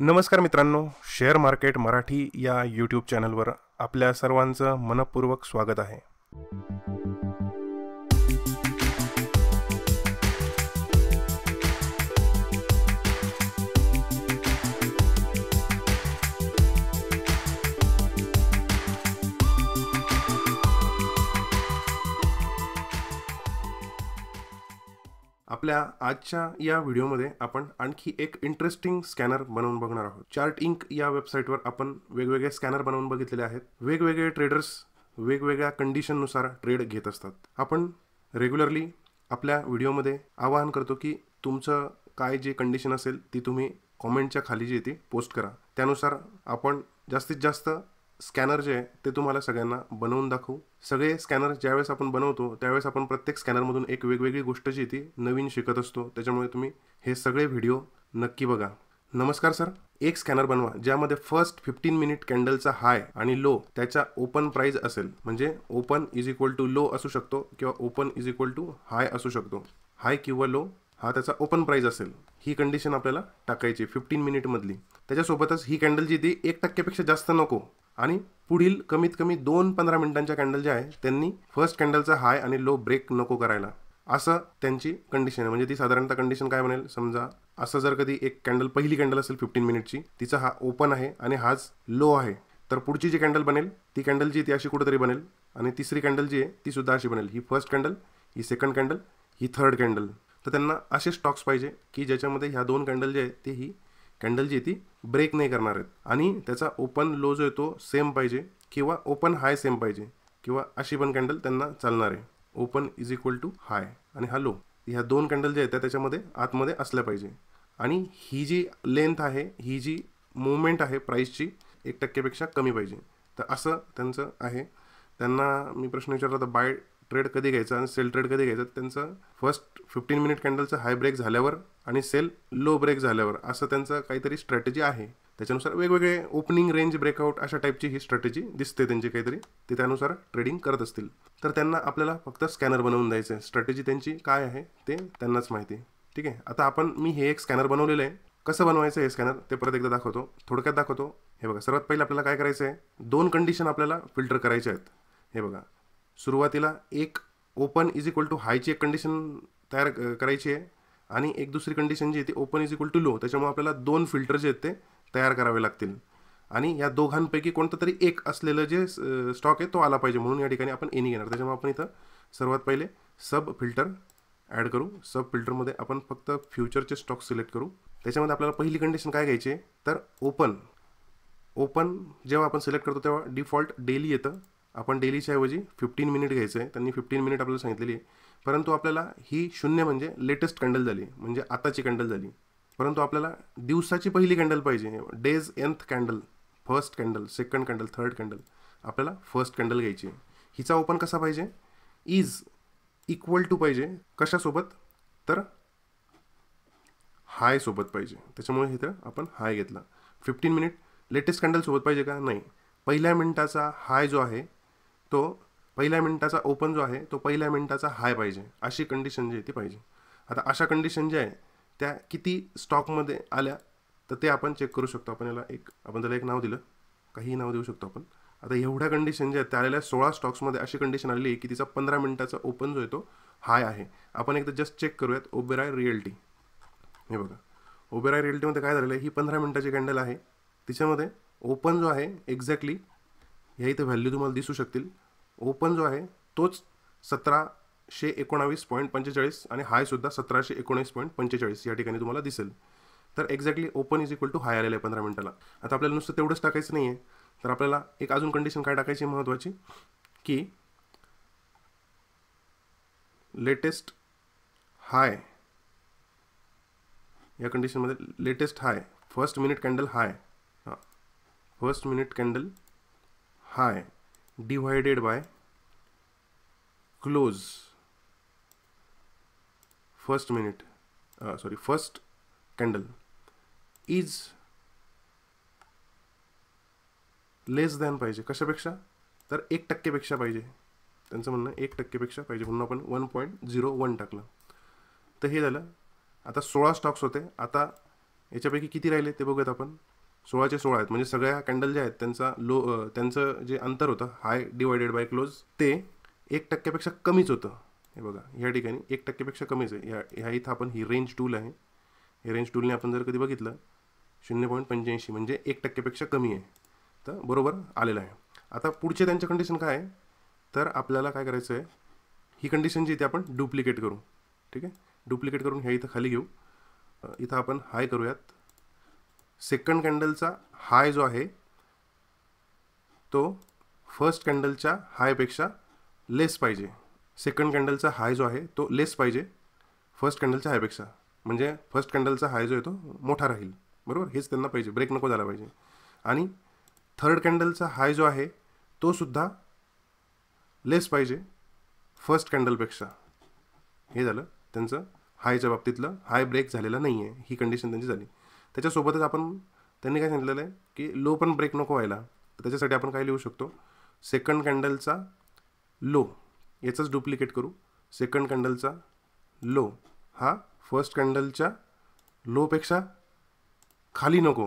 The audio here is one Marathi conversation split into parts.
नमस्कार मित्रांनो, शेअर मार्केट मराठी या यूट्यूब चॅनलवर आपल्या सर्वांचं मनपूर्वक स्वागत आहे. आपल्या आजच्या या व्हिडिओमध्ये आपण आणखी एक इंटरेस्टिंग स्कॅनर बनवून बघणार आहोत. चार्ट इंक या वेबसाईटवर आपण वेगवेगळे स्कॅनर बनवून बघितलेले आहेत. वेगवेगळे ट्रेडर्स वेगवेगळ्या कंडिशननुसार ट्रेड घेत असतात. आपण रेग्युलरली आपल्या व्हिडिओमध्ये आवाहन करतो की तुमचं काय जे कंडिशन असेल ती तुम्ही कॉमेंटच्या खाली जी ती पोस्ट करा. त्यानुसार आपण जास्तीत जास्त स्कॅनर जे आहे ते तुम्हाला सगळ्यांना बनवून दाखवू. सगळे स्कॅनर ज्यावेळेस आपण बनवतो त्यावेळेस आपण प्रत्येक स्कॅनरमधून एक वेगवेगळी गोष्ट जी ती नवीन शिकत असतो. त्याच्यामुळे तुम्ही हे सगळे व्हिडिओ नक्की बघा. नमस्कार सर, एक स्कॅनर बनवा ज्यामध्ये फर्स्ट 15 मिनिट कॅन्डलचा हाय आणि लो त्याचा ओपन प्राइस असेल. म्हणजे open is equal to low असू शकतो किंवा open is equal to high असू शकतो. हाय किंवा लो हा त्याचा ओपन प्राइस असेल. ही कंडिशन आपल्याला टाकायची 15 मिनिट मधली. त्याच्यासोबतच ही कॅन्डल जी ती 1% पेक्षा जास्त नको आणि पुढील कमीत कमी 2-15 मिनिटांच्या कॅन्डल जे आहे त्यांनी फर्स्ट कॅन्डलचा हाय आणि लो ब्रेक नको करायला, असं त्यांची कंडिशन आहे. म्हणजे ती साधारणतः कंडिशन काय बनेल, समजा असं जर कधी एक कॅन्डल पहिली कॅन्डल असेल 15 मिनिटची, तिचा हा ओपन आहे आणि हाच लो आहे, तर पुढची जी कॅन्डल बनेल ती कॅन्डल जी ती अशी कुठेतरी बनेल आणि तिसरी कॅन्डल जी आहे ती सुद्धा अशी बनेल. ही फर्स्ट कॅन्डल, ही सेकंड कॅन्डल, ही थर्ड कॅन्डल. तर त्यांना असे स्टॉक्स पाहिजे की ज्याच्यामध्ये ह्या दोन कॅन्डल जे आहे ते ही कॅन्डल जी ती ब्रेक नाही करणार आहेत आणि त्याचा ओपन लो जो आहे तो सेम पाहिजे किंवा ओपन हाय सेम पाहिजे किंवा अशी पण कॅन्डल त्यांना चालणार आहे. ओपन इज इक्वल टू हाय आणि हा लो, ह्या दोन कॅन्डल जे आहेत त्याच्यामध्ये आतमध्ये असल्या पाहिजे. आणि ही जी लेंथ आहे, ही जी मुवमेंट आहे प्राईसची 1% पेक्षा कमी पाहिजे. तर असं त्यांचं आहे. त्यांना मी प्रश्न विचारला तर बाय ट्रेड कधी घ्यायचा आणि सेल ट्रेड कधी घ्यायचं, त्यांचं फर्स्ट 15 मिनिट कॅन्डलचं हाय ब्रेक झाल्यावर आणि सेल लो ब्रेक झाल्यावर असं त्यांचं काहीतरी स्ट्रॅटेजी आहे. त्याच्यानुसार वेगवेगळे ओपनिंग रेंज ब्रेकआउट अशा टाईपची ही स्ट्रॅटेजी दिसते त्यांची काहीतरी, ते त्यानुसार ट्रेडिंग करत असतील. तर त्यांना आपल्याला फक्त स्कॅनर बनवून द्यायचं आहे. स्ट्रॅटेजी त्यांची काय आहे ते त्यांनाच माहिती. ठीक आहे, आता मी हे एक स्कॅनर बनवलेलं आहे. कसं बनवायचं हे स्कॅनर ते परत एकदा दाखवतो, थोडक्यात दाखवतो. हे बघा, सर्वात पहिलं आपल्याला काय करायचं आहे, दोन कंडिशन आपल्याला फिल्टर करायचे आहेत. हे बघा, सुरुवातीला एक ओपन इज इक्वल टू हायची एक कंडिशन तयार करायची आहे आणि एक दुसरी कंडिशन जी आहे ती open is equal to low. त्याच्यामुळे आपल्याला दोन फिल्टर जे आहेत ते तयार करावे लागतील आणि या दोघांपैकी कोणतं तरी एक असलेलं जे स्टॉक आहे तो आला पाहिजे. म्हणून या ठिकाणी आपण एनी घेणार. त्याच्यामुळे आपण इथं सर्वात पहिले सब फिल्टर ॲड करू. सब फिल्टरमध्ये आपण फक्त फ्युचरचे स्टॉक सिलेक्ट करू. त्याच्यामध्ये आपल्याला पहिली कंडिशन काय घ्यायची आहे, तर ओपन जेव्हा आपण सिलेक्ट करतो तेव्हा डिफॉल्ट डेली येतं. आपण डेलीच्या ऐवजी 15 मिनिट घ्यायचं आहे. त्यांनी 15 मिनिट आपल्याला सांगितलेली आहे. परंतु आपल्याला ही 0 म्हणजे लेटेस्ट कॅन्डल झाली, म्हणजे आताची कॅन्डल झाली. परंतु आपल्याला दिवसाची पहिली कॅन्डल पाहिजे. Days nth candle, first candle, second candle, third candle. आपल्याला फर्स्ट कॅन्डल घ्यायची आहे. हिचा ओपन कसा पाहिजे, इज इक्वल टू पाहिजे कशासोबत, तर हाय सोबत पाहिजे. त्याच्यामुळे इथं आपण हाय घेतला. 15 मिनिट लेटेस्ट कॅन्डल सोबत पाहिजे का, नाही. पहिल्या मिनिटाचा हाय जो आहे तो पहिल्या मिनिटाचा ओपन जो आहे तो पहिल्या मिनिटाचा हाय पाहिजे, अशी कंडिशन जी आहे ती पाहिजे. आता अशा कंडिशन ज्या आहे त्या किती स्टॉकमध्ये आल्या तर ते आपण चेक करू शकतो. आपण त्याला एक नाव दिलं, काहीही नाव देऊ शकतो आपण. आता एवढ्या कंडिशन ज्या आहेत त्या आलेल्या 16 स्टॉक्समध्ये अशी कंडिशन आलेली आहे की तिचा 15 मिनिटाचा ओपन जो आहे तो हाय आहे. आपण एकदा जस्ट चेक करूयात. ओबेरॉय रिअल्टी, हे बघा, ओबेरॉय रिअल्टीमध्ये काय झालेलं आहे, ही 15 मिनिटाची कॅन्डल आहे. तिच्यामध्ये ओपन जो आहे एक्झॅक्टली ह्या इथं व्हॅल्यू तुम्हाला दिसू शकतील. ओपन जो आहे तोच 1719.45 आणि हाय सुद्धा 1719.45 या ठिकाणी तुम्हाला दिसेल. तर exactly open is equal to high आलेलं आहे 15 मिनिटाला. आता आपल्याला नुसतं तेवढंच टाकायचं नाही आहे, तर आपल्याला एक अजून कंडिशन काय टाकायची महत्त्वाची, की लेटेस्ट हाय, या कंडिशनमध्ये latest high, first minute candle high, first minute candle high divided by close first candle is less than पाहिजे. कशापेक्षा, तर 1% पेक्षा पाहिजे. त्यांचं म्हणणं 1% पेक्षा पाहिजे म्हणून आपण 1.01 टाकलं. तर हे झालं. आता 16 स्टॉक्स होते. आता याच्यापैकी किती राहिले ते बघूयात आपण. 16चे 16 आहेत, म्हणजे सगळ्या कॅन्डल ज्या आहेत त्यांचा त्यांचं जे अंतर होतं हाय डिवायडेड बाय क्लोज ते 1% कमीच होतं. हे बघा या ठिकाणी 1% कमीच आहे. ह्या इथं आपण ही रेंज टूल आहे, हे रेंज टूलने आपण जर कधी बघितलं 0.85 म्हणजे 1% कमी आहे, तर बरोबर आलेलं आहे. आता पुढचे त्यांचं कंडिशन काय आहे, तर आपल्याला काय करायचं आहे, ही कंडिशन जी आहे ती आपण डुप्लिकेट करू. ठीक आहे, डुप्लिकेट करून ह्या इथं खाली घेऊ. इथं आपण हाय करूयात. सेकंड कॅन्डलचा हाय जो आहे तो फर्स्ट कॅन्डलच्या हायपेक्षा लेस पाहिजे. सेकंड कॅन्डलचा हाय जो आहे तो लेस पाहिजे फर्स्ट कॅन्डलच्या हायपेक्षा, म्हणजे फर्स्ट कॅन्डलचा हाय जो आहे तो मोठा राहील. बरोबर, हेच त्यांना पाहिजे, ब्रेक नको झाला पाहिजे. आणि थर्ड कॅन्डलचा हाय जो आहे तो सुद्धा लेस पाहिजे फर्स्ट कॅन्डलपेक्षा. हे झालं त्यांचं हायच्या बाबतीतलं, हाय ब्रेक झालेला नाही आहे, ही कंडिशन त्यांची झाली. त्याच्यासोबतच आपण त्यांनी काय सांगितलेलं आहे की लो पण ब्रेक नको व्हायला, तर त्याच्यासाठी आपण काय लिहू शकतो, सेकंड कॅन्डलचा लो याचंच डुप्लिकेट करू. सेकंड कॅन्डलचा लो हा फर्स्ट कॅन्डलच्या लोपेक्षा खाली नको,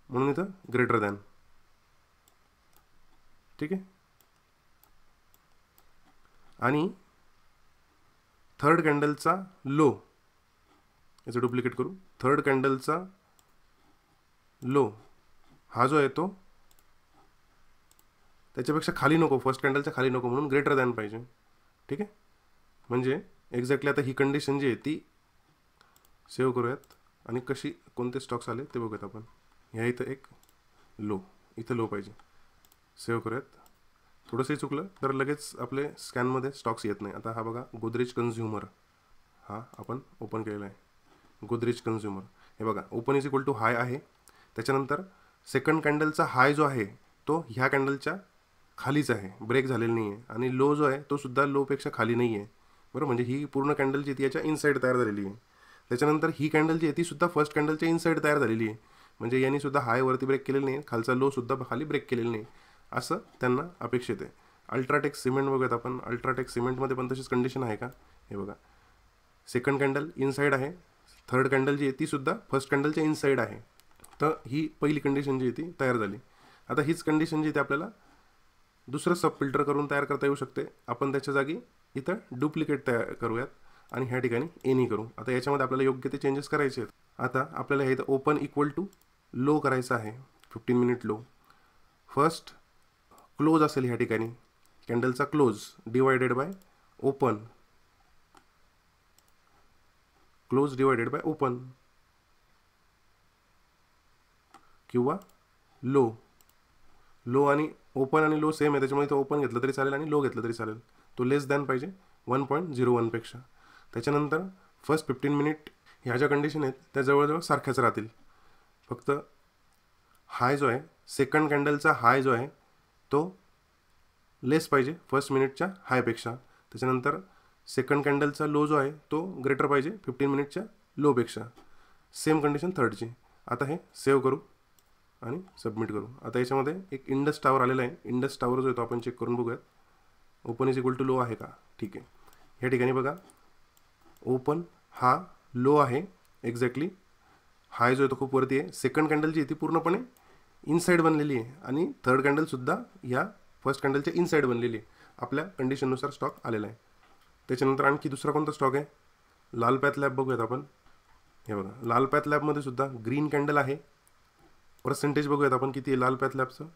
म्हणून इथं ग्रेटर दॅन. ठीक आहे, आणि थर्ड कॅन्डलचा लो याचं डुप्लिकेट करू. थर्ड कॅन्डलचा लो हा जो आहे तो त्याच्यापेक्षा खाली नको, फर्स्ट कॅन्डलच्या खाली नको, म्हणून ग्रेटर दॅन पाहिजे. ठीक आहे, म्हणजे एक्झॅक्टली आता ही कंडिशन जी आहे ती सेव्ह करूयात, आणि कशी कोणते स्टॉक्स आले ते बघूयात आपण. ह्या इथं एक लो, इथं लो पाहिजे, सेव्ह करूयात. थोडंसंही चुकलं तर लगेच आपले स्कॅनमध्ये स्टॉक्स येत नाही. आता हा बघा गोदरेज कन्झ्युमर, हा आपण ओपन केलेला आहे. गोदरेज कन्झ्युमर हे बघा ओपन इज इक्वल टू हाय आहे. त्याच्यानंतर सेकंड कॅन्डलचा हाय जो आहे तो ह्या कॅन्डलच्या खालीच आहे, ब्रेक झालेला नाही आहे. आणि लो जो आहे तो सुद्धा लोपेक्षा खाली नाही आहे. बरोबर, म्हणजे ही पूर्ण कॅन्डल जी ती याच्या इनसाईड तयार झालेली आहे. त्याच्यानंतर ही कॅन्डल जी आहे ती सुद्धा फर्स्ट कॅन्डलच्या इनसाईड तयार झालेली आहे, म्हणजे यांनी सुद्धा हायवरती ब्रेक केलेलं नाही, खालचा लो सुद्धा खाली ब्रेक केलेला नाही, असं त्यांना अपेक्षित आहे. अल्ट्राटेक सिमेंट बघूयात आपण. अल्ट्राटेक सिमेंटमध्ये पण तशीच कंडिशन आहे का, हे बघा सेकंड कॅन्डल इनसाईड आहे, थर्ड कॅन्डल जी आहे ती सुद्धा फर्स्ट कॅन्डलच्या इनसाईड आहे. तर ही पहिली कंडिशन जी आहे ती तयार झाली. आता हीच कंडिशन जी आहे ती आपल्याला दुसरं सब फिल्टर करून तयार करता येऊ शकते. आपण त्याच्या जागी इथं डुप्लिकेट तयार करूयात आणि ह्या ठिकाणी एनी करू. आता याच्यामध्ये आपल्याला योग्य ते चेंजेस करायचे आहेत. आता आपल्याला हे इथं ओपन इक्वल टू लो करायचं आहे, 15 मिनिट लो. फर्स्ट क्लोज असेल ह्या ठिकाणी, कॅन्डलचा close divided by open, close divided by open, किंवा लो. लो आणि ओपन आणि लो सेम आहे, त्याच्यामुळे तो ओपन घेतलं तरी चालेल आणि लो घेतलं तरी चालेल. तो लेस दॅन पाहिजे 1.01 पेक्षा. त्याच्यानंतर फर्स्ट 15 मिनिट ह्या ज्या कंडिशन आहेत त्या जवळजवळ सारख्याच राहतील, फक्त हाय जो आहे सेकंड कॅन्डलचा हाय जो आहे तो लेस पाहिजे फर्स्ट मिनिटच्या हायपेक्षा. त्याच्यानंतर सेकंड कॅन्डलचा लो जो आहे तो ग्रेटर पाहिजे 15 मिनिटच्या लोपेक्षा. Same condition थर्डची. आता हे सेव्ह करू आणि सबमिट करू. आता याच्यामध्ये एक इंडस टावर आलेला आहे. इंडस टावर जो आहे तो आपण चेक करून बघूयात. Open is equal to low आहे का, ठीक आहे. ह्या ठिकाणी बघा ओपन हा लो आहे एक्झॅक्टली, हाय जो आहे तो खूप वरती आहे. सेकंड कॅन्डल जी आहे ती पूर्णपणे इनसाईड बनलेली आहे आणि थर्ड कॅन्डलसुद्धा ह्या फर्स्ट कॅन्डलच्या इनसाईड बनलेली आहे. आपल्या कंडिशननुसार स्टॉक आलेला आहे. त्याच्यानंतर आणखी दुसरा कोणता स्टॉक आहे, लाल पॅथ लॅब बघूयात आपण. हे बघा लाल पॅथ लॅबमध्ये सुद्धा ग्रीन कॅन्डल आहे. पर्सेंटेज बघूयात आपण किती आहे लाल पॅथ लॅबचं,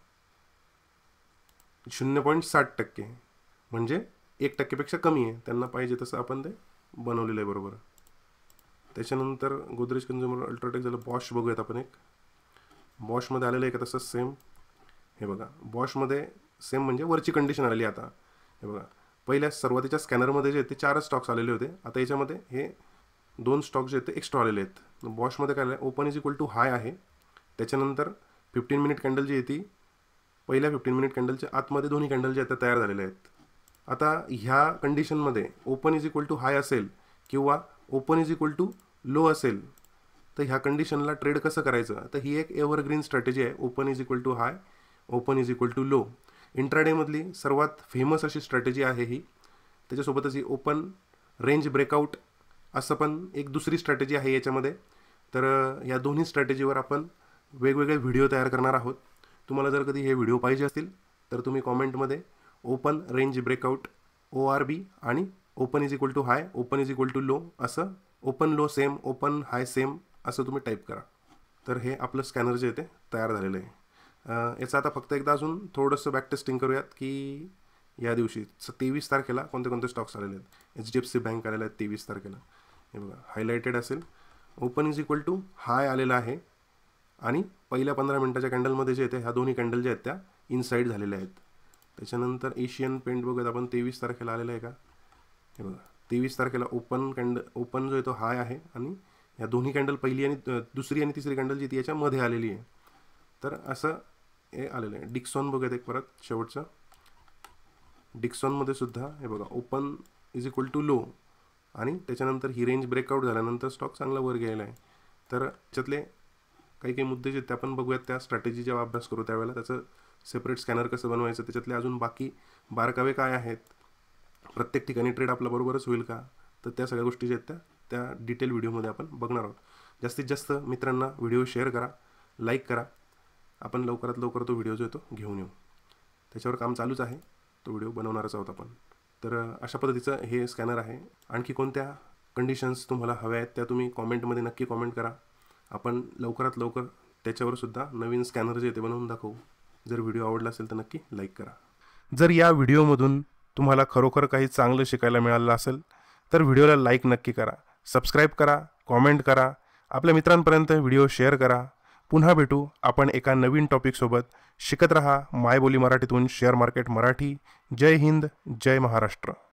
0.60%, म्हणजे 1%पेक्षा कमी आहे. त्यांना पाहिजे तसं आपण ते बनवलेलं आहे बरोबर. त्याच्यानंतर गोदरेज कन्झ्युमर, अल्ट्राटेक झालं. बॉश बघूयात आपण एक. बॉशमध्ये आलेलं आहे का तसंच सेम. हे बघा बॉशमध्ये सेम म्हणजे वरची कंडिशन आलेली आता. हे बघा पहिल्या सुरुवातीच्या स्कॅनरमध्ये जे ते 4 स्टॉक्स आलेले होते, आता याच्यामध्ये हे 2 स्टॉक जे आहेत ते एक्स्ट्रा आलेले आहेत. बॉशमध्ये काय आलं, ओपन इज इक्वल टू हाय आहे. त्याच्यानंतर 15 मिनिट कॅन्डल जी आहे ती पहिल्या 15 मिनिट कॅन्डलच्या आतमध्ये दोन्ही कॅन्डल जे आहेत त्या तयार झालेल्या आहेत. आता ह्या कंडिशनमध्ये open is equal to high असेल किंवा open is equal to low असेल तर ह्या कंडिशनला ट्रेड कसं करायचं, तर ही एक एव्हरग्रीन स्ट्रॅटेजी आहे. Open is equal to high, open is equal to low. इंट्राडेमधली सर्वात फेमस अशी स्ट्रॅटेजी आहे ही. त्याच्यासोबतच ही ओपन रेंज ब्रेकआउट असं पण एक दुसरी स्ट्रॅटेजी आहे याच्यामध्ये. तर या दोन्ही स्ट्रॅटेजीवर आपण वेगवेगळे व्हिडिओ तयार करणार आहोत. तुम्हाला जर कधी हे व्हिडिओ पाहिजे असतील तर तुम्ही कॉमेंटमध्ये ओपन रेंज ब्रेकआउट ORB आणि open is equal to high, open is equal to low असं, open low same, open high same असं तुम्ही टाईप करा. तर हे आपलं स्कॅनर जे आहे ते तयार झालेलं आहे. याचं आता फक्त एकदा अजून थोडंसं बॅक टेस्टिंग करूयात की या दिवशी 23 तारखेला कोणते कोणते स्टॉक्स आलेले आहेत. HDFC बँक आलेलं आहे 23 तारखेला, हे बघा हायलायटेड असेल. ओपन इज इक्वल टू हाय आलेला आहे आणि पहिल्या 15 मिनटाच्या कॅन्डलमध्ये जे येते ह्या दोन्ही कॅन्डल ज्या आहेत त्या इनसाईड झालेल्या आहेत. त्याच्यानंतर एशियन पेंट बघूयात आपण 23 तारखेला आलेला आहे का, हे बघा 23 तारखेला ओपन जो आहे तो हाय आहे आणि ह्या दोन्ही कॅन्डल पहिली आणि दुसरी आणि तिसरी कॅन्डल जी ती याच्यामध्ये आलेली आहे. तर असं हे आलेलं आहे. डिक्सॉन बघूयात एक परत शेवटचं. डिक्सॉनमध्ये सुद्धा हे बघा open is equal to low आणि त्याच्यानंतर ही रेंज ब्रेकआउट झाल्यानंतर स्टॉक चांगला वर गेलेला आहे. तर त्याच्यातले काही काही मुद्दे जे ते आपण बघूयात त्या स्ट्रॅटेजी जेव्हा अभ्यास करू त्यावेळेला. त्याचं सेपरेट स्कॅनर कसं बनवायचं, त्याच्यातले अजून बाकी बारकावे काय आहेत, प्रत्येक ठिकाणी ट्रेड आपला बरोबरच होईल का, तर त्या सगळ्या गोष्टी ज्या आहेत त्या डिटेल व्हिडिओमध्ये आपण बघणार आहोत. जास्तीत जास्त मित्रांना व्हिडिओ शेअर करा, लाईक करा. आपण लवकरात लवकर तो व्हिडिओ जो आहे तो घेऊन येऊ. त्याच्यावर काम चालूच आहे, तो व्हिडिओ बनवणारच आहोत आपण. तर अशा पद्धतीचं हे स्कॅनर आहे. आणखी कोणत्या कंडिशन्स तुम्हाला हव्या आहेत त्या तुम्ही कॉमेंटमध्ये नक्की कॉमेंट करा. आपण लवकरात लवकर त्याच्यावर सुद्धा नवीन स्कॅनर जे ते बनवून दाखवू. जर व्हिडिओ आवडला असेल तर नक्की लाईक करा. जर या व्हिडिओमधून तुम्हाला खरोखर काही चांगलं शिकायला मिळालं असेल तर व्हिडिओला लाईक नक्की करा, सबस्क्राईब करा, कॉमेंट करा, आपल्या मित्रांपर्यंत व्हिडिओ शेअर करा. पुन्हा भेटू आपण एका नवीन टॉपिकसोबत. शिकत रहा मायबोली मराठीतून शेअर मार्केट मराठी. जय हिंद, जय महाराष्ट्र.